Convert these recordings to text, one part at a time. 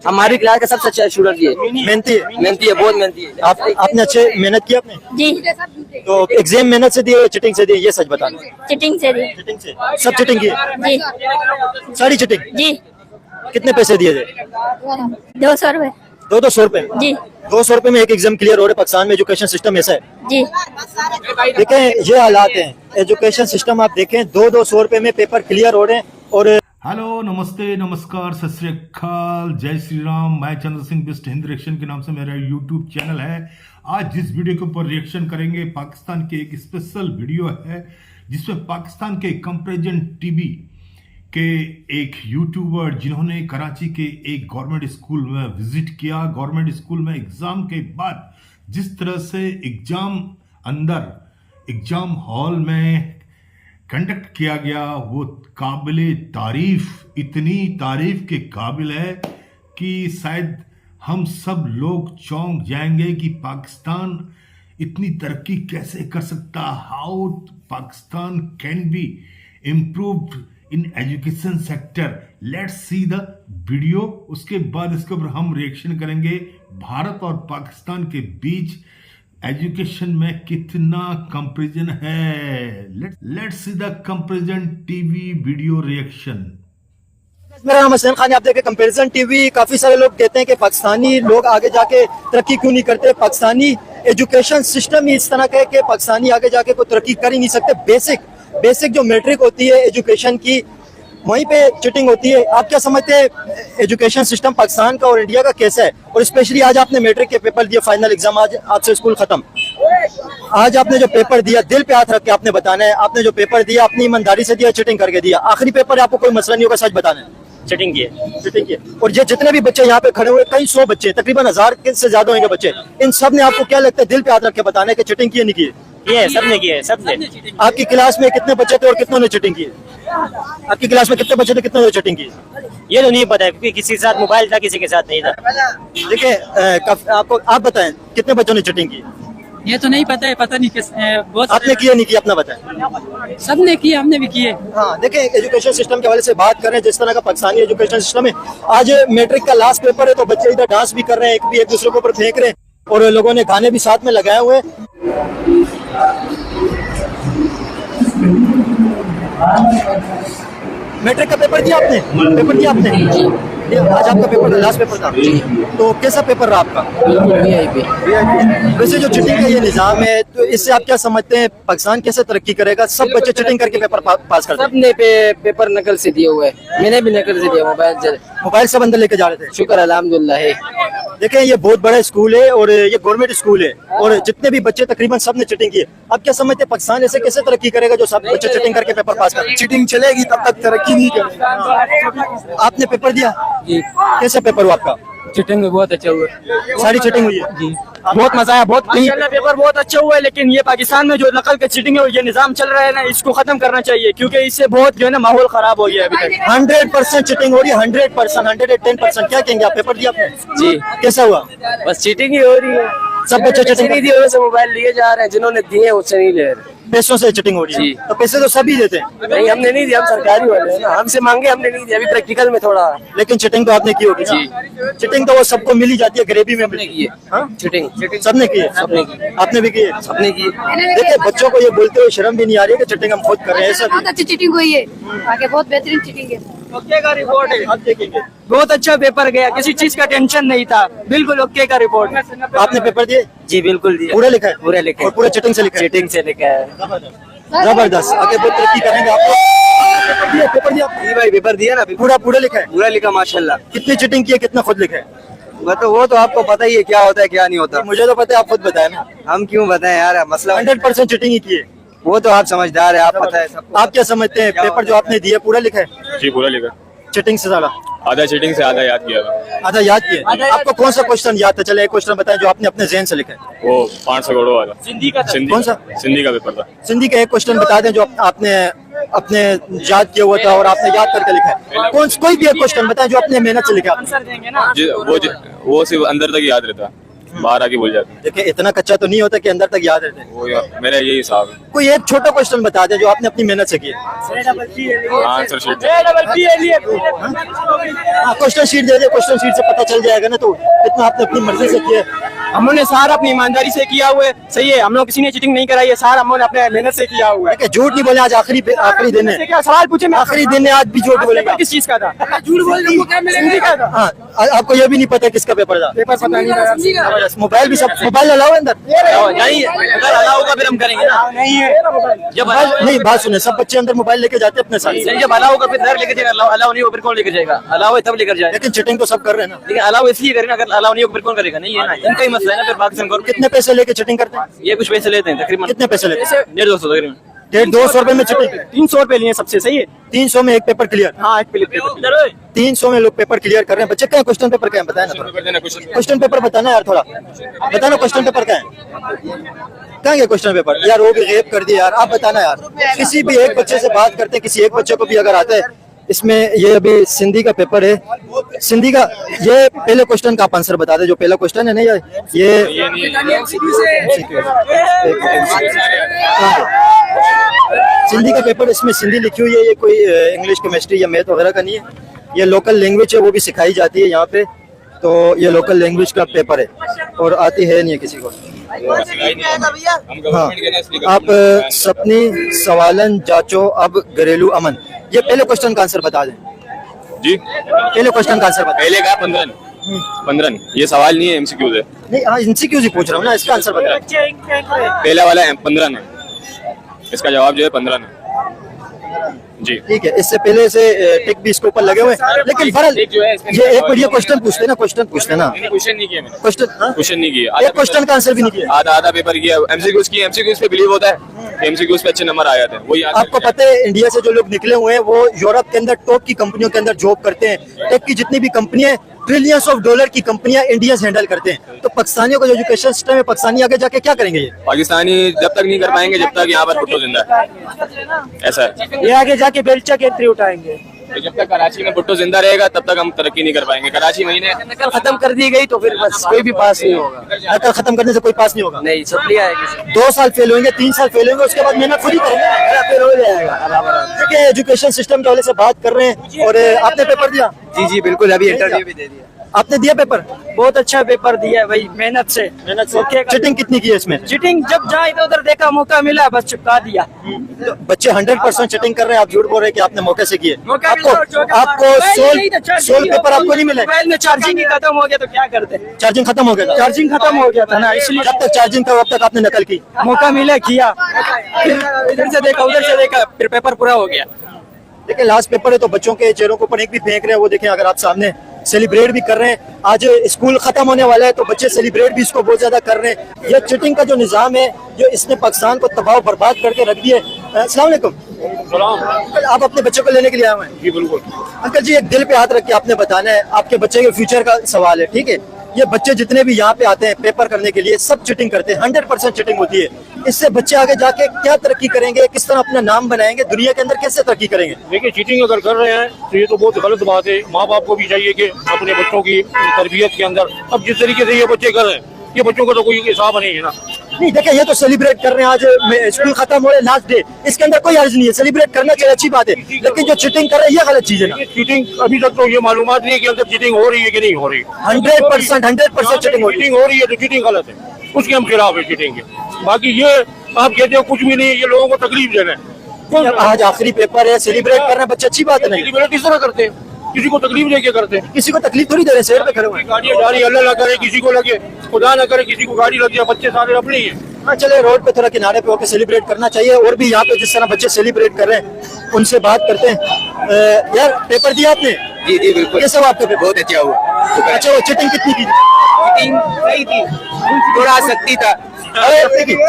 हमारी क्लास का सबसे अच्छा स्टूडेंट ये मेहनती है। मेहनती है, बहुत मेहनती है। आपने अच्छे मेहनत की आपने? जी तो एग्जाम मेहनत से दिए चिटिंग से दिए, ये सच बताना। चिटिंग से दी चिटिंग से सब चिटिंग की? जी सारी चिटिंग? जी कितने पैसे दिए थे? 200 रुपए 200 रुपए? जी 200 रुपए में एक एग्जाम क्लियर हो रहा है। पाकिस्तान में एजुकेशन सिस्टम ऐसा है। जी देखें ये हालात हैं, एजुकेशन सिस्टम आप देखें, 200 रुपए में पेपर क्लियर हो रहे हैं। और हेलो, नमस्ते, नमस्कार, सत श्री अकाल, जय श्री राम। मैं चंद्र सिंह बेस्ट हिंद रिएक्शन के नाम से मेरा यूट्यूब चैनल है। आज जिस वीडियो के ऊपर रिएक्शन करेंगे, पाकिस्तान के एक स्पेशल वीडियो है जिसमें पाकिस्तान के कंपैरिजन टीवी के एक यूट्यूबर जिन्होंने कराची के एक गवर्नमेंट स्कूल में विजिट किया, गवर्नमेंट स्कूल में एग्जाम के बाद जिस तरह से एग्जाम हॉल में कंडक्ट किया गया, वो काबिले तारीफ, इतनी तारीफ के काबिल है कि शायद हम सब लोग चौंक जाएंगे कि पाकिस्तान इतनी तरक्की कैसे कर सकता। How Pakistan can be improved in education sector. Let's see the video. उसके बाद इसके ऊपर हम रिएक्शन करेंगे भारत और पाकिस्तान के बीच एजुकेशन में कितना कंपैरिजन है। Let's see the comparison TV video reaction. मेरा नाम हसन खान है, आप देखें कंपैरिजन टीवी। काफी सारे लोग कहते हैं कि पाकिस्तानी लोग आगे जाके तरक्की क्यों नहीं करते। पाकिस्तानी एजुकेशन सिस्टम ही इस तरह का है कि पाकिस्तानी आगे जाके कोई तरक्की कर ही नहीं सकते। बेसिक जो मैट्रिक होती है एजुकेशन की, वहीं पे चिटिंग होती है। आप क्या समझते हैं एजुकेशन सिस्टम पाकिस्तान का और इंडिया का कैसा है? और स्पेशली आज आपने मैट्रिक के पेपर दिए, फाइनल एग्जाम, आज से स्कूल खत्म। आज आपने जो पेपर दिया, दिल पे हाथ रख के आपने बताना है, आपने जो पेपर दिया अपनी ईमानदारी से दिया, चिटिंग करके दिया। आखिरी पेपर आपको कोई मसला नहीं होगा, सच बताना है। चिटिंग की है, चिटिंग की है। और ये जितने भी बच्चे यहाँ पे खड़े हुए, कई 100 बच्चे, तकरीबन 1000 से ज्यादा होंगे बच्चे, इन सब ने आपको क्या लगता है दिल पे हाथ रख के बताना है कि चिटिंग की है नहीं की है? ये सबने किया है, सबने। आपकी क्लास में कितने बच्चे थे और कितनों ने चिटिंग की? आपकी क्लास में कितने बच्चे थे, कितनों ने चिटिंग की? ये तो नहीं पता है क्योंकि किसी के साथ मोबाइल था, किसी के साथ नहीं था। देखिए आपको, आप बताएं कितने बच्चों ने चिटिंग की? ये तो नहीं पता है, पता नहीं किस बहुत आपने किया नहीं किया अपना बताएं। सबने किया, हमने भी किए। हाँ देखिए, एजुकेशन सिस्टम के हवाले से बात करें, जिस तरह का पाकिस्तानी एजुकेशन सिस्टम है। आज मैट्रिक का लास्ट पेपर है तो बच्चे इधर डांस भी कर रहे हैं, एक दूसरे के ऊपर फेंक रहे हैं और लोगों ने गाने भी साथ में लगाए हुए हैं। मैट्रिक का पेपर दिया आपने? पेपर दिया आपने? आज आपका पेपर था, लास्ट पेपर था। तो कैसा पेपर रहा आपका? वैसे जो चिटिंग का ये निजाम है, तो इससे आप क्या समझते हैं पाकिस्तान कैसे तरक्की करेगा? सब बच्चे चिटिंग करके पेपर पास करते हैं। सबने पेपर नकल से दिए हुए, मैंने भी नकल से दिया। मोबाइल सब अंदर लेके जा रहे थे। शुक्र अल्हम्दुलिल्लाह है। देखें ये बहुत बड़ा स्कूल है और ये गवर्नमेंट स्कूल है और जितने भी बच्चे तकरीबन सब ने चिटिंग की है। आप क्या समझते हैं पाकिस्तान ऐसे कैसे तरक्की करेगा जो सब बच्चे चिटिंग करके पेपर पास करें? चिटिंग चलेगी तब तक तरक्की नहीं करेगी। आपने पेपर दिया? जी। कैसा पेपर हुआ आपका? चिटिंग में बहुत अच्छा हुआ। सारी चिटिंग हुई है? जी। बहुत मजा आया, बहुत पेपर बहुत अच्छा हुआ है। लेकिन ये पाकिस्तान में जो नकल के चिटिंग है और ये निजाम चल रहा है ना, इसको खत्म करना चाहिए क्योंकि इससे बहुत जो है ना माहौल खराब हो गया है अभी तक। 100% चिटिंग हो रही है, 100%, 110%। क्या कहेंगे आप? पेपर दिया आपने? जी। कैसा हुआ? बस चीटिंग ही हो रही है, सब बच्चे चिटिंग नहीं दिए से मोबाइल लिए जा रहे हैं, जिन्होंने दिए उससे नहीं ले रहे। पैसों से चिटिंग हो रही है? जी। तो पैसे तो सभी देते हैं। नहीं, हमने नहीं दिया, हम सरकारी वाले हैं ना, हमसे मांगे, हमने नहीं दिया। अभी प्रैक्टिकल में थोड़ा। लेकिन चिटिंग तो आपने की होगी। जी। चिटिंग तो वो सबको मिली जाती है, गरीबी में सबने की है चिटिंग, सबने की है। सबने की। आपने भी की है? सबने की। देखिए बच्चों को ये बोलते हुए शर्म भी नहीं आ रही है कि चिटिंग हम खुद कर रहे हैं। सब बहुत अच्छी चिटिंग हुई है, आगे बहुत बेहतरीन चिटिंग है। ओके का रिपोर्ट है, आप देखेंगे बहुत अच्छा पेपर गया, किसी चीज का टेंशन नहीं था, बिल्कुल ओके का रिपोर्ट। आपने पेपर दिए? जी बिल्कुल दिया। पूरा लिखा है? पूरा लिखा है। और पूरा चिटिंग से लिखा है? चिटिंग से लिखा है। जबरदस्त, आगे बहुत तरक्की करेंगे आप। पेपर दिया जी भाई, पेपर दिया ना, पूरा लिखा है? पूरा लिखा माशाल्लाह। कितनी चिटिंग की है, कितना खुद लिखा है? वो तो आपको पता ही है क्या होता है क्या नहीं होता। मुझे तो पता है, आप खुद बताएं ना। हम क्यों बताएं यार, मसला 100% चिटिंग ही की है। वो तो आप समझदार है, आप पता है सबको। आप क्या समझते हैं पेपर जो आपने दिया पूरा लिखा है? जी पूरा लिखा। चिटिंग से ज्यादा? आधा चीटिंग से आधा याद किया था। आधा याद किया? आपको कौन सा क्वेश्चन याद था? चले एक क्वेश्चन बताएं जो आपने अपने ज़हन से लिखा है। वो 500 करोड़ वाला कौन सा? सिंधी का पेपर था। सिंधी का एक क्वेश्चन बता दें जो आपने अपने याद किया हुआ था और आपने याद करके लिखा है। कोई भी एक क्वेश्चन बताएं जो अपने मेहनत से लिखा है। वो सिर्फ अंदर तक याद रहता। बाहर आके भूल जाते हैं। देखिए इतना कच्चा तो नहीं होता कि अंदर तक याद रहते हैं। वो मेरा यही हिसाब है। कोई एक छोटा क्वेश्चन बता दे जो आपने अपनी मेहनत से किया। आंसर शीट क्वेश्चन शीट दे दे, क्वेश्चन शीट से पता चल जाएगा ना तो इतना आपने अपनी मर्जी से किया। हमने सारा अपनी ईमानदारी से किया हुआ है, सही है। हम लोग किसी ने चीटिंग नहीं कराई है, सारा हमने अपने मेहनत से किया हुआ है। देखिए झूठ नहीं बोले, आज आखिरी दिन है, क्या सवाल पूछे? आखिरी दिन है, आज भी झूठ बोलेगा। किस चीज का था? झूठ बोल रहे। हाँ, आपको ये भी नहीं पता किसका पेपर था? पेपर पता नहीं था। मोबाइल भी सब, मोबाइल अलाउ है अंदर? नहीं, अगर अलाउ होगा फिर हम करेंगे ना। नहीं है, जब नहीं, बात सुने, सब बच्चे अंदर मोबाइल लेके जाते हैं अपने साथ। जब अलाउ होगा फिर घर लेके जाएगा, अलाउ नहीं हो फिर कौन लेके जाएगा? अलाउ है तब लेकर जाए। लेकिन चिटिंग तो सब कर रहे हैं ना। लेकिन अलाउ इसलिए करें, अगर अलाउ नहीं हो फिर कौन करेगा? नहीं है ना, इनका ही मसला है ना। फिर पाकिस्तान गवर्नमेंट कितने पैसे लेके चिटिंग करते हैं? ये कुछ पैसे लेते हैं तकरीबन। कितने पैसे लेते हैं? 150 तकरीबन। 150 रुपए में चिटिंग? 300 रुपए लिए सबसे, सही है। 300 में एक पेपर क्लियर? हाँ, एक पेपर। 300 में लोग पेपर क्लियर कर रहे हैं। बच्चे क्या क्वेश्चन पेपर क्या है बताया ना थोड़ा। क्वेश्चन पेपर बताना यार, थोड़ा बताना क्वेश्चन पेपर क्या है, कहाँ गया क्वेश्चन पेपर यार? वो भी गैप कर दिया यार, आप बताना यार। किसी भी एक बच्चे से बात करते हैं, किसी एक बच्चे को भी अगर आता है। इसमें ये अभी सिंधी का पेपर है, सिंधी का ये पहले क्वेश्चन का आप आंसर बता दे, जो पहला क्वेश्चन है ना ये सिंधी का पेपर। इसमें सिंधी लिखी हुई है, ये कोई इंग्लिश, केमिस्ट्री या मैथ वगैरह का नहीं है। ये लोकल लैंग्वेज है, वो भी सिखाई जाती है यहाँ पे। तो ये लोकल लैंग्वेज का पेपर है और आती है नहीं है किसी को। हाँ, आप सपनी सवालन जाचो अब घरेलू अमन, ये पहले क्वेश्चन का आंसर बता दें जी। पहले क्वेश्चन का आंसर बता। पहले का 15 ये सवाल नहीं है, एमसीक्यूज है। नहीं, हाँ MCQ ही पूछ रहा हूँ ना, इसका आंसर बता। पहला वाला 15 है, इसका जवाब जो है 15 है जी। ठीक है, इससे पहले से टिक भी इसके ऊपर लगे हुए हैं, लेकिन बहरहाल ये एक बढ़िया क्वेश्चन पूछते ना, क्वेश्चन पूछते ना। क्वेश्चन नहीं किया मैंने, क्वेश्चन नहीं किया। एक क्वेश्चन का आंसर भी नहीं किया। आधा पेपर किया। एमसीक्यूज की, एमसीक्यूज पे बिलीव होता है, एमसीक्यूज पे अच्छे नंबर आ जाते हैं। वही आपको पता है इंडिया से जो लोग निकले हुए हैं वो यूरोप के अंदर टॉप की कंपनियों के अंदर जॉब करते हैं। टेक की जितनी भी कंपनियां, ट्रिलियंस ऑफ डॉलर की कंपनियां इंडियंस हैंडल करते हैं। तो पाकिस्तानियों का जो एजुकेशन सिस्टम है, पाकिस्तानी आगे जाके क्या करेंगे? ये पाकिस्तानी जब तक नहीं कर पाएंगे जब तक यहाँ पर भुट्टो जिंदा है, ऐसा है। ये आगे जाके बेलचा के एंट्री उठाएंगे। तो जब तक कराची में भुट्टो जिंदा रहेगा तब तक हम तरक्की नहीं कर पाएंगे। कराची महीने नकल खत्म कर दी गई तो फिर बस कोई भी पास नहीं होगा। नकल खत्म करने से कोई पास नहीं होगा। नहीं, सब लिया है। 2 साल फेल होंगे, 3 साल फेल होंगे, उसके बाद मेहनत खुद ही करेंगे, फिर हो जाएगा। देखिए एजुकेशन सिस्टम के हवाले से बात कर रहे हैं। और आपने पेपर दिया? जी बिल्कुल, अभी इंटरव्यू भी दे दिया। आपने दिया पेपर? बहुत अच्छा पेपर दिया है भाई, मेहनत से। चिटिंग कितनी की है इसमें? चिटिंग जब जहाँ इधर उधर देखा, मौका मिला बस चिपका दिया। तो बच्चे 100% चिटिंग कर रहे हैं, आप झूठ बोल रहे हैं कि आपने मौके से किए। आपको 16 पेपर आपको नहीं मिले? मोबाइल में चार्जिंग ही खत्म हो गया तो क्या करते? चार्जिंग खत्म हो गया? चार्जिंग खत्म हो गया था ना, इसलिए जब तक चार्जिंग था तब तक आपने नकल की? मौका मिला किया, फिर इधर से देखा उधर से देखा, फिर पेपर पूरा हो गया। देखिए लास्ट पेपर है तो बच्चों के चेहरों के ऊपर एक भी फेंक रहे हैं, वो देखें अगर आप सामने सेलिब्रेट भी कर रहे हैं। आज स्कूल खत्म होने वाला है तो बच्चे सेलिब्रेट भी इसको बहुत ज्यादा कर रहे हैं। ये चिटिंग का जो निजाम है, जो इसने पाकिस्तान को तबाह बर्बाद करके रख दिए। अस्सलाम वालेकुम। अंकल, आप अपने बच्चे को लेने के लिए आए हैं? जी बिल्कुल। अंकल जी, एक दिल पे हाथ रख के आपने बताना है, आपके बच्चे के फ्यूचर का सवाल है, ठीक है? ये बच्चे जितने भी यहाँ पे आते हैं पेपर करने के लिए, सब चिटिंग करते हैं, 100% चिटिंग होती है। इससे बच्चे आगे जाके क्या तरक्की करेंगे, किस तरह अपना नाम बनाएंगे, दुनिया के अंदर कैसे तरक्की करेंगे? देखिए चीटिंग अगर कर रहे हैं तो ये तो बहुत गलत बात है। माँ बाप को भी चाहिए कि अपने बच्चों की तरबियत के अंदर, अब जिस तरीके से ये बच्चे कर रहे हैं, ये बच्चों का तो कोई हिसाब नहीं है ना। नहीं देखिए, ये तो सेलिब्रेट कर रहे हैं, आज स्कूल खत्म हो रहे, लास्ट डे, इसके अंदर कोई अर्ज नहीं है, सेलिब्रेट करना चाहिए, अच्छी बात है। लेकिन जो चिटिंग कर रहे हैं ये गलत चीज है ना। चीटिंग अभी तक तो ये मालूमात नहीं है कि अंदर चीटिंग हो रही है कि नहीं हो रही। 100% चिटिंग हो रही है। चीटिंग हो रही है तो चीटिंग गलत है, उसके हम खिलाफ है चीटिंग के। बाकी ये आप कहते हो कुछ भी नहीं, ये लोगों को तकलीफ दे रहे हैं। आज आखिरी पेपर है, सेलिब्रेट कर रहे हैं बच्चे, अच्छी बात है। नहीं सेलिब्रेट किस तरह करते हैं, किसी को तकलीफ देके करते हैं। किसी को तकलीफ थोड़ी दे रहे, शहर पे खड़े हुए। गाड़ियाँ जा रही, अल्लाह ना करे किसी को लगे, खुदा ना करे किसी को गाड़ी लग जाए, बच्चे सारे अपने ही है। हाँ चले, रोड पे थोड़ा किनारे पे होकर सेलिब्रेट करना चाहिए। और भी यहाँ पे जिस तरह बच्चे सेलिब्रेट कर रहे हैं उनसे बात करते हैं। यार पेपर दिया आपने? जी बिल्कुल। कैसा हुआ आपका पेपर? बहुत अच्छा हुआ। अच्छा, वो चिटिंग कितनी की? चिटिंग सही थी, थोड़ा सख्ती था। अरे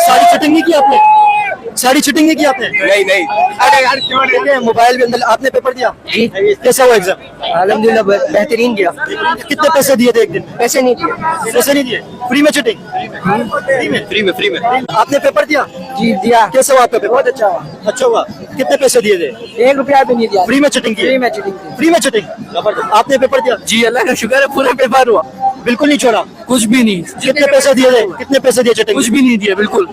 सारी चिटिंग नहीं की आपने? सारी चिटिंग नहीं की आपने? नहीं। अरे यार, मोबाइल के अंदर आपने पेपर दिया? जी। कैसा हुआ एग्जाम? अल्हम्दुलिल्लाह बेहतरीन गया। कितने पैसे दिए थे एक दिन? पैसे नहीं दिए। पैसे नहीं दिए? फ्री में चिटिंग? फ्री में। आपने पेपर दिया? जी दिया। कैसा हुआ आपका पेपर? बहुत अच्छा हुआ। अच्छा हुआ। कितने पैसे दिए थे? 1 रुपया भी नहीं दिया। फ्री में चिटिंग की? फ्री में चिटिंग की। फ्री में चिटिंग। आपने पेपर दिया? जी अल्लाह का शुक्र है, पूरा पेपर हुआ। बिल्कुल नहीं छोड़ा। कुछ भी नहीं, कितने पैसे दिए थे? कितने पैसे दिए चीटिंग? कुछ भी नहीं दिया, बिल्कुल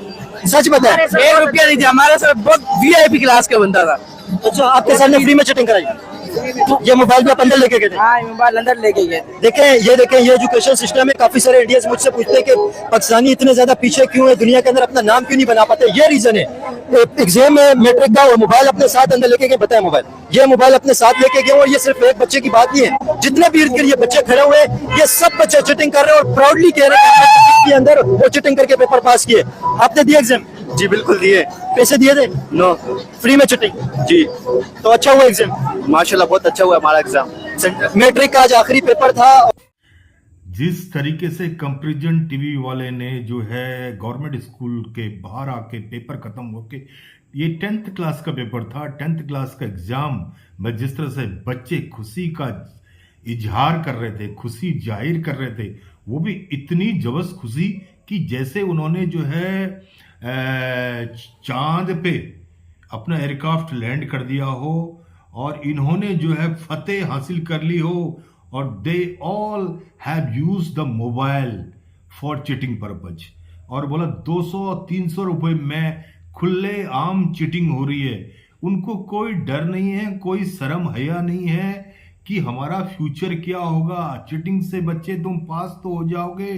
सच बता। 1 रुपया नहीं दिया। हमारे साथ बहुत VIP क्लास का बंदा था। अच्छा, आपके सामने फ्री में चीटिंग कराई? ये मोबाइल भी आप अंदर लेके गए थे? हाँ, मोबाइल अंदर लेके गए थे। देखें ये एजुकेशन सिस्टम है। काफी सारे इंडियंस मुझसे पूछते हैं कि पाकिस्तानी इतने ज्यादा पीछे क्यों है, दुनिया के अंदर अपना नाम क्यों नहीं बना पाते। ये रीजन है। एग्जाम में मैट्रिक का और मोबाइल अपने साथ अंदर लेके गए, बताया मोबाइल, ये मोबाइल अपने साथ लेके गए। और ये सिर्फ एक बच्चे की बात नहीं है, जितने भी इर्द गिर्द ये बच्चे खड़े हुए हैं, ये सब बच्चे चीटिंग कर रहे हैं और प्राउडली कह रहे हैं कि अंदर वो चीटिंग करके पेपर पास किए। आपने दिया एग्जाम? जी बिल्कुल दिए। पैसे दिए थे? नो। फ्री में चीटिंग? जी। तो अच्छा हुआ एग्जाम? माशाल्लाह बहुत अच्छा हुआ हमारा एग्जाम। मैट्रिक का आज आखिरी पेपर था। जिस तरीके से कंपैरिजन टीवी वाले ने जो है गवर्नमेंट स्कूल के बाहर आके पेपर खत्म होके, ये 10th क्लास का पेपर था, 10th क्लास का एग्जाम में जिस तरह से बच्चे खुशी का इजहार कर रहे थे, खुशी जाहिर कर रहे थे, वो भी इतनी जबरदस्त खुशी कि जैसे उन्होंने जो है चांद पे अपना एयरक्राफ्ट लैंड कर दिया हो और इन्होंने जो है फतेह हासिल कर ली हो। और they all have use the mobile for cheating purpose. और बोला 200-300 रुपए में खुले आम चीटिंग हो रही है। उनको कोई डर नहीं है, कोई शर्म हया नहीं है कि हमारा फ्यूचर क्या होगा। चीटिंग से बच्चे तुम पास तो हो जाओगे,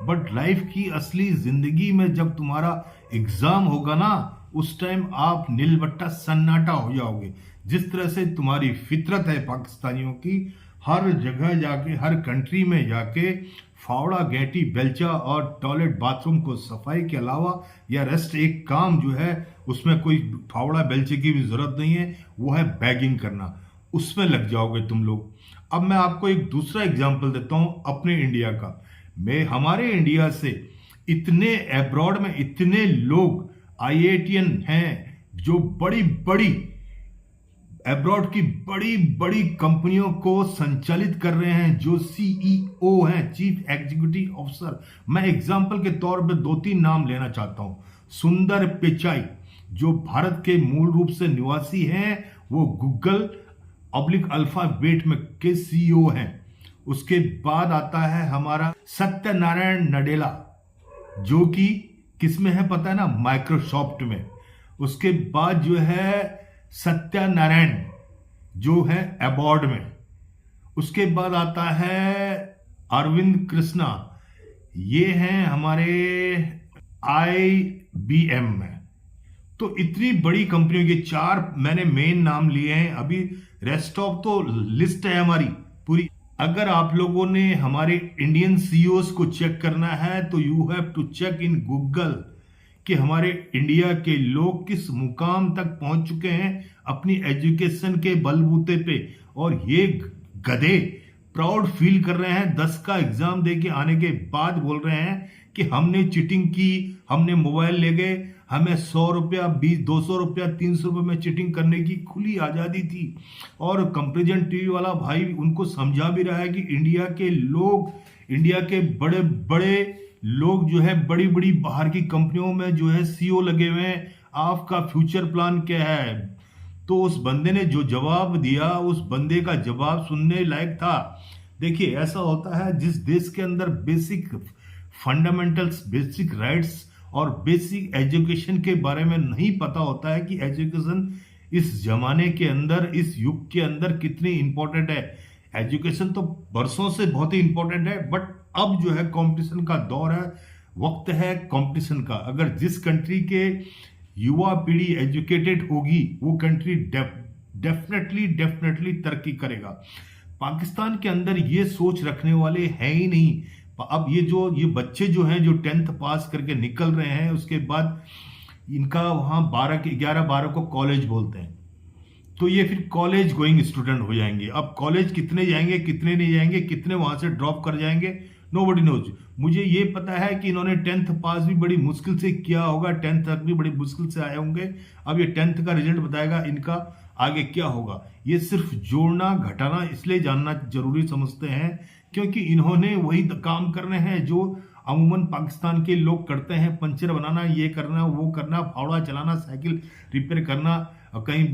बट लाइफ की असली जिंदगी में जब तुम्हारा एग्जाम होगा ना, उस टाइम आप नीलबट्टा सन्नाटा हो जाओगे। जिस तरह से तुम्हारी फितरत है पाकिस्तानियों की, हर जगह जाके, हर कंट्री में जाके फावड़ा, गेटी, बेलचा और टॉयलेट बाथरूम को सफाई के अलावा या रेस्ट एक काम जो है उसमें कोई फावड़ा बेलचे की भी जरूरत नहीं है, वो है बैगिंग करना। उसमें लग जाओगे तुम लोग। अब मैं आपको एक दूसरा एग्जांपल देता हूं अपने इंडिया का। हमारे इंडिया से इतने अब्रॉड में इतने लोग IITian हैं जो बड़ी बड़ी अब्रॉड की बड़ी बड़ी कंपनियों को संचालित कर रहे हैं, जो CEO हैं, चीफ एग्जीक्यूटिव ऑफिसर। मैं एग्जांपल के तौर पे 2-3 नाम लेना चाहता हूं। सुंदर पिचाई जो भारत के मूल रूप से निवासी हैं, वो गूगल अल्फाबेट में के CEO हैं। उसके बाद आता है हमारा सत्यनारायण नडेला, जो कि किसमें है पता है ना, माइक्रोसॉफ्ट में। उसके बाद जो है सत्यनारायण जो है अबॉर्ड में। उसके बाद आता है अरविंद कृष्णा, ये हैं हमारे IBM में। तो इतनी बड़ी कंपनियों के 4 मैंने मेन नाम लिए हैं। अभी रेस्ट ऑफ तो लिस्ट है हमारी पूरी। अगर आप लोगों ने हमारे इंडियन CEOs को चेक करना है तो you have to check in Google कि हमारे इंडिया के लोग किस मुकाम तक पहुंच चुके हैं अपनी एजुकेशन के बलबूते पे। और ये गधे प्राउड फील कर रहे हैं, 10 का एग्जाम दे के आने के बाद बोल रहे हैं कि हमने चीटिंग की, हमने मोबाइल ले गए, हमें 100 रुपया, 200 रुपया, 300 रुपये में चीटिंग करने की खुली आज़ादी थी। और कंपैरिजन टीवी वाला भाई उनको समझा भी रहा है कि इंडिया के लोग, इंडिया के बड़े बड़े लोग जो है बड़ी बड़ी बाहर की कंपनियों में जो है CEO लगे हुए हैं, आपका फ्यूचर प्लान क्या है। तो उस बंदे ने जो जवाब दिया, उस बंदे का जवाब सुनने लायक था। देखिए, ऐसा होता है जिस देश के अंदर बेसिक फंडामेंटल्स, बेसिक राइट्स और बेसिक एजुकेशन के बारे में नहीं पता होता है कि एजुकेशन इस जमाने के अंदर, इस युग के अंदर कितनी इंपॉर्टेंट है। एजुकेशन तो बरसों से बहुत ही इंपॉर्टेंट है, बट अब जो है कंपटीशन का दौर है, वक्त है कंपटीशन का। अगर जिस कंट्री के युवा पीढ़ी एजुकेटेड होगी, वो कंट्री डेफिनेटली तरक्की करेगा। पाकिस्तान के अंदर ये सोच रखने वाले हैं ही नहीं। अब ये बच्चे जो हैं, जो 10th पास करके निकल रहे हैं, उसके बाद इनका वहाँ 11-12 को कॉलेज बोलते हैं, तो ये फिर कॉलेज गोइंग स्टूडेंट हो जाएंगे। अब कॉलेज कितने जाएंगे, कितने नहीं जाएंगे, कितने वहां से ड्रॉप कर जाएंगे, नोबडी नोज। मुझे ये पता है कि इन्होंने 10th पास भी बड़ी मुश्किल से किया होगा, 10th तक भी बड़ी मुश्किल से आए होंगे। अब ये 10th का रिजल्ट बताएगा इनका आगे क्या होगा। ये सिर्फ जोड़ना घटाना इसलिए जानना जरूरी समझते हैं क्योंकि इन्होंने वही काम करने हैं जो अमूमन पाकिस्तान के लोग करते हैं। पंचर बनाना, ये करना, वो करना, फावड़ा चलाना, साइकिल रिपेयर करना, कहीं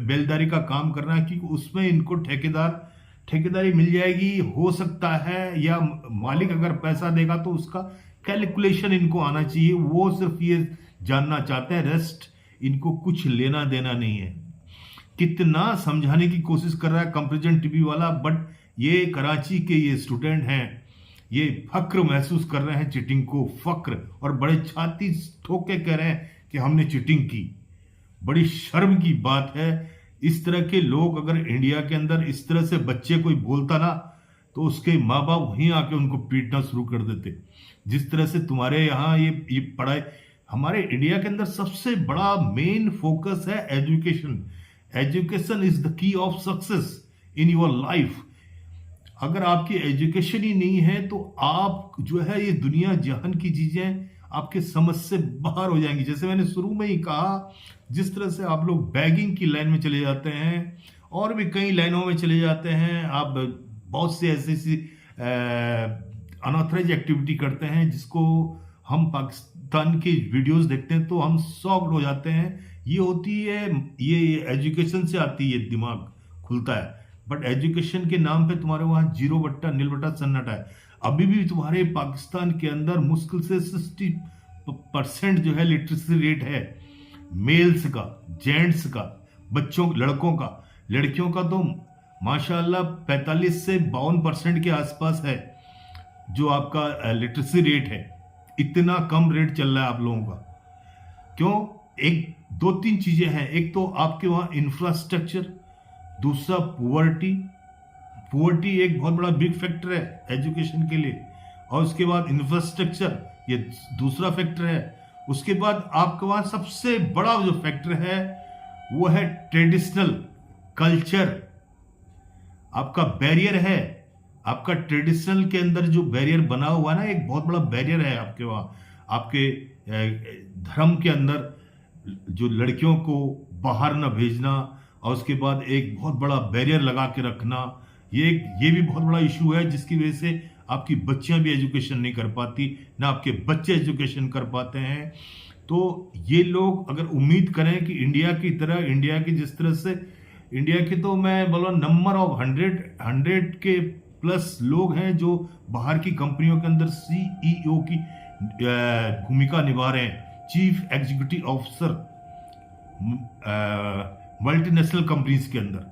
बेलदारी का काम करना, क्योंकि उसमें इनको ठेकेदारी मिल जाएगी, हो सकता है, या मालिक अगर पैसा देगा तो उसका कैलकुलेशन इनको आना चाहिए। वो सिर्फ ये जानना चाहते हैं, रेस्ट इनको कुछ लेना देना नहीं है। कितना समझाने की कोशिश कर रहा है कंपैरिजन टीवी वाला, बट ये कराची के ये स्टूडेंट हैं, ये फक्र महसूस कर रहे हैं चीटिंग को, फक्र, और बड़े छाती ठोक के कह रहे हैं कि हमने चीटिंग की। बड़ी शर्म की बात है। इस तरह के लोग अगर इंडिया के अंदर इस तरह से बच्चे कोई बोलता ना, तो उसके माँ बाप वहीं आके उनको पीटना शुरू कर देते। जिस तरह से तुम्हारे यहाँ ये पढ़ाई, हमारे इंडिया के अंदर सबसे बड़ा मेन फोकस है education. Education is the key of success in your life. अगर आपकी एजुकेशन ही नहीं है तो आप जो है ये दुनिया जहान की चीजें आपके समझ से बाहर हो जाएंगी। जैसे मैंने शुरू में ही कहा, जिस तरह से आप लोग बैगिंग की लाइन में चले जाते हैं और भी कई लाइनों में चले जाते हैं, आप बहुत से ऐसी अनऑथराइज एक्टिविटी करते हैं जिसको हम पाकिस्तान के वीडियोस देखते हैं तो हम शॉक्ड हो जाते हैं। ये होती है, ये एजुकेशन से आती है, दिमाग खुलता है। बट एजुकेशन के नाम पे तुम्हारे वहां 0 नील बट्टा सन्नाटा है। अभी भी तुम्हारे पाकिस्तान के अंदर मुश्किल से 60% जो है लिटरेसी रेट है, मेल्स का, जेंट्स का, बच्चों, लड़कों का। लड़कियों का तो माशाल्लाह 45 से 52% के आसपास है जो आपका लिटरेसी रेट है। इतना कम रेट चल रहा है आप लोगों का। क्यों? एक दो तीन चीजें हैं। एक तो आपके वहां इंफ्रास्ट्रक्चर, दूसरा पुअर्टी एक बहुत बड़ा बिग फैक्टर है एजुकेशन के लिए, और उसके बाद इंफ्रास्ट्रक्चर ये दूसरा फैक्टर है। उसके बाद आपके वहां सबसे बड़ा जो फैक्टर है वो है ट्रेडिशनल कल्चर। आपका बैरियर है, आपका ट्रेडिशनल के अंदर जो बैरियर बना हुआ ना, एक बहुत बड़ा बैरियर है आपके वहां। आपके धर्म के अंदर जो लड़कियों को बाहर न भेजना, और उसके बाद एक बहुत बड़ा बैरियर लगा के रखना, ये भी बहुत बड़ा इशू है, जिसकी वजह से आपकी बच्चियां भी एजुकेशन नहीं कर पाती, ना आपके बच्चे एजुकेशन कर पाते हैं। तो ये लोग अगर उम्मीद करें कि इंडिया की तरह, इंडिया की जिस तरह से, इंडिया के तो मैं बोला नंबर ऑफ 100 के प्लस लोग हैं जो बाहर की कंपनियों के अंदर CEO की भूमिका निभा रहे हैं, chief executive officer multinational companies के अंदर।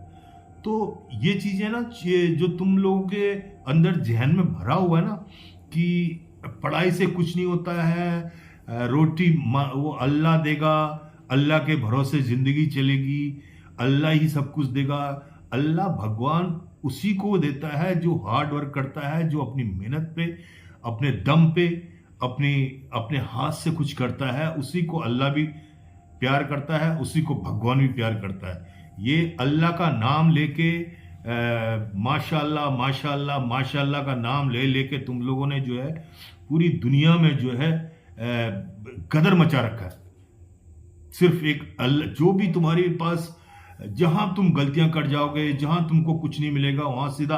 तो ये चीजें ना, जो तुम लोगों के अंदर जहन में भरा हुआ है ना कि पढ़ाई से कुछ नहीं होता है, रोटी वो अल्लाह देगा, अल्लाह के भरोसे जिंदगी चलेगी, अल्लाह ही सब कुछ देगा। अल्लाह भगवान उसी को देता है जो हार्ड वर्क करता है, जो अपनी मेहनत पे, अपने दम पे, अपने हाथ से कुछ करता है, उसी को अल्लाह भी प्यार करता है, उसी को भगवान भी प्यार करता है। ये अल्लाह का नाम लेके माशाल्लाह माशाल्लाह माशाल्लाह का नाम लेके तुम लोगों ने जो है पूरी दुनिया में जो है कदर मचा रखा है। सिर्फ एक अल्लाह, जो भी तुम्हारे पास, जहां तुम गलतियां कर जाओगे, जहां तुमको कुछ नहीं मिलेगा, वहां सीधा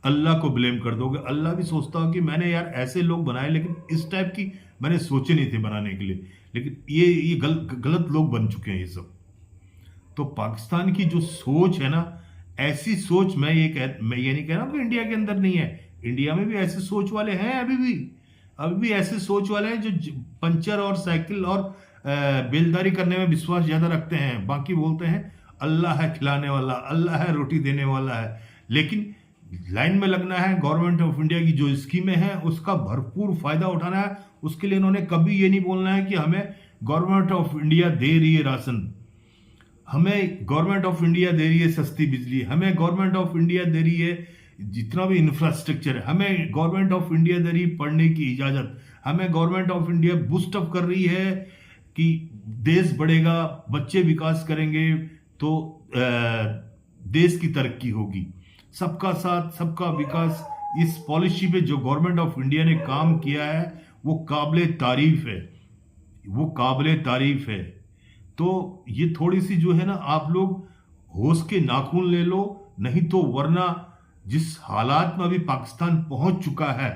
अल्लाह को ब्लेम कर दोगे। अल्लाह भी सोचता हो कि मैंने यार ऐसे लोग बनाए, लेकिन इस टाइप की मैंने सोचे नहीं थे बनाने के लिए, लेकिन ये गलत लोग बन चुके हैं ये सब। तो पाकिस्तान की जो सोच है ना, ऐसी सोच मैं ये नहीं कह रहा हूं कि इंडिया के अंदर नहीं है, इंडिया में भी ऐसे सोच वाले हैं, अभी भी ऐसे सोच वाले हैं जो पंचर और साइकिल और बेलदारी करने में विश्वास ज्यादा रखते हैं। बाकी बोलते हैं अल्लाह है खिलाने वाला, अल्लाह है रोटी देने वाला है, लेकिन लाइन में लगना है। गवर्नमेंट ऑफ इंडिया की जो स्कीमें हैं उसका भरपूर फायदा उठाना है। उसके लिए इन्होंने कभी ये नहीं बोलना है कि हमें गवर्नमेंट ऑफ इंडिया दे रही है राशन, हमें गवर्नमेंट ऑफ इंडिया दे रही है सस्ती बिजली, हमें गवर्नमेंट ऑफ इंडिया दे रही है जितना भी इंफ्रास्ट्रक्चर है, हमें गवर्नमेंट ऑफ इंडिया दे रही है पढ़ने की इजाजत, हमें government of India boost up कर रही है कि देश बढ़ेगा, बच्चे विकास करेंगे तो देश की तरक्की होगी। सबका साथ सबका विकास, इस पॉलिसी पे जो गवर्नमेंट ऑफ इंडिया ने काम किया है वो काबिले तारीफ है, वो काबिले तारीफ है। तो ये थोड़ी सी जो है ना, आप लोग होश के नाखून ले लो, नहीं तो वरना जिस हालात में अभी पाकिस्तान पहुंच चुका है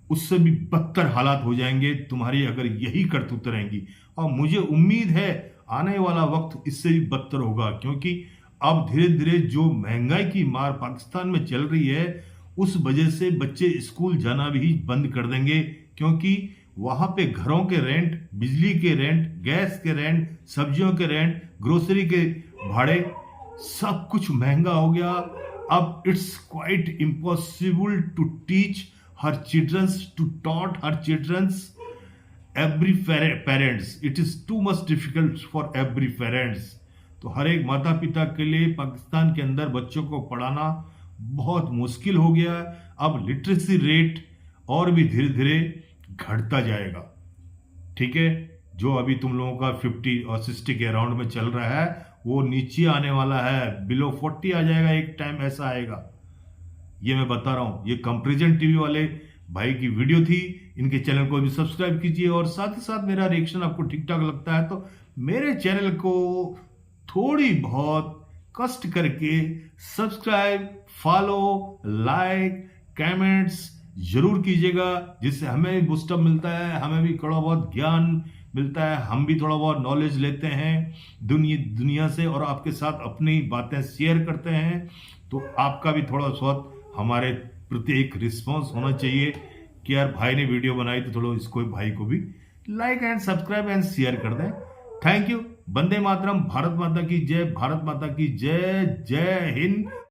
उससे भी बदतर हालात हो जाएंगे तुम्हारी, अगर यही करतूतें रहेंगी। और मुझे उम्मीद है आने वाला वक्त इससे भी बदतर होगा, क्योंकि अब धीरे धीरे जो महंगाई की मार पाकिस्तान में चल रही है उस वजह से बच्चे स्कूल जाना भी बंद कर देंगे, क्योंकि वहां पे घरों के रेंट, बिजली के रेंट, गैस के रेंट, सब्जियों के रेंट, ग्रोसरी के भाड़े, सब कुछ महंगा हो गया। अब it's quite impossible to teach her childrens, to taught her childrens, every parents, it is too much difficult for every parents. तो हर एक माता पिता के लिए पाकिस्तान के अंदर बच्चों को पढ़ाना बहुत मुश्किल हो गया है। अब लिटरेसी रेट और भी धीरे धीरे घटता जाएगा। ठीक है, जो अभी तुम लोगों का 50 और 60 के अराउंड में चल रहा है वो नीचे आने वाला है, बिलो 40 आ जाएगा, एक टाइम ऐसा आएगा। ये मैं बता रहा हूं। ये कंपैरिजन टीवी वाले भाई की वीडियो थी, इनके चैनल को भी सब्सक्राइब कीजिए और साथ ही साथ मेरा रिएक्शन आपको ठीक ठाक लगता है तो मेरे चैनल को थोड़ी बहुत कष्ट करके सब्सक्राइब, फॉलो, लाइक, कमेंट्स जरूर कीजिएगा, जिससे हमें भी बूस्टअप मिलता है, हमें भी थोड़ा बहुत ज्ञान मिलता है, हम भी थोड़ा बहुत नॉलेज लेते हैं दुनिया से और आपके साथ अपनी बातें शेयर करते हैं। तो आपका भी थोड़ा बहुत हमारे प्रति एक रिस्पॉन्स होना चाहिए कि यार भाई ने वीडियो बनाई तो थोड़ा इसको भाई को भी like and subscribe and share कर दें। Thank you. वंदे मातरम। भारत माता की जय। भारत माता की जय। जय हिंद।